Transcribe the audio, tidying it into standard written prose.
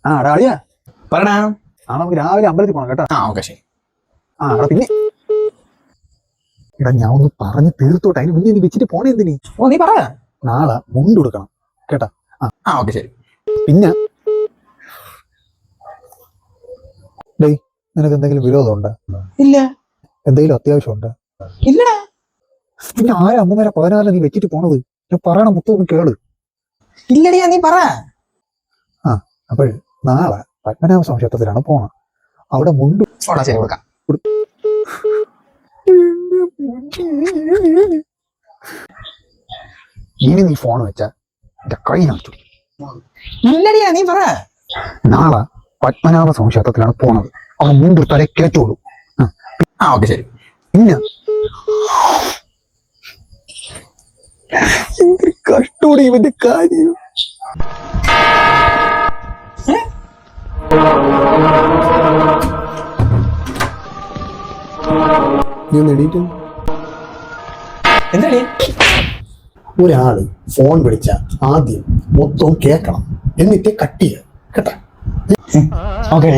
ആ എടാ അളിയാ പറടാ. നമുക്ക് രാവിലെ അമ്പലത്തിൽ പോകണം കേട്ടോ. ആ ഓക്കെ ശരി. എടാ പിന്നെ എടാ ഞാൻ ഒന്ന് പറഞ്ഞ് തീർത്തോട്ടെ, അതിന് മുന്നേ നീ വെച്ചിട്ട് പോണേ എന്തിനീ? ഓ നീ പറ. നാളെ മുണ്ട് കൊടുക്കണം കേട്ടാ. ആ ഓക്കെ ശരി. പിന്നെ ഡേയ്, നിനക്ക് എന്തെങ്കിലും വിരോധമുണ്ടോ? ഇല്ല. എന്തെങ്കിലും അത്യാവശ്യമുണ്ടോ? ഇല്ലടാ. പിന്നെ ആരാ അമ്മമാരെ 14 നീ വെച്ചിട്ട് പോണത്? ഞാൻ പറയണ മൊത്തം ഒന്ന് കേള്. ഇല്ലടിയാ നീ പറ. അപ്പോൾ നാളെ പത്മനാഭസ്വാമി ക്ഷേത്രത്തിലാണ് പോണം. അവിടെ മുണ്ട് ശരി കൊടുക്കാം. ഇനി നീ ഫോൺ വെച്ചാ എന്റെ കൈ നടത്തു. ഇല്ലടിയാ നീ പറ. നാളെ പത്മനാഭസ്വാമി ക്ഷേത്രത്തിലാണ് പോണത്. അവിടെ മുണ്ട് തലേ കേട്ടോളൂ. ആ ഓക്കെ ശരി. പിന്നെ എന്തൊരു കഷ്ടോടെ ഇവന്റെ കാര്യം. നീ ഒന്ന് എണീറ്റ്. എന്താടി? ഒരാള് ഫോൺ വിളിച്ച ആദ്യം മൊത്തം കേൾക്കണം, എന്നിട്ട് കട്ട് ചെയ്യുക കേട്ടാ. ഓക്കെ.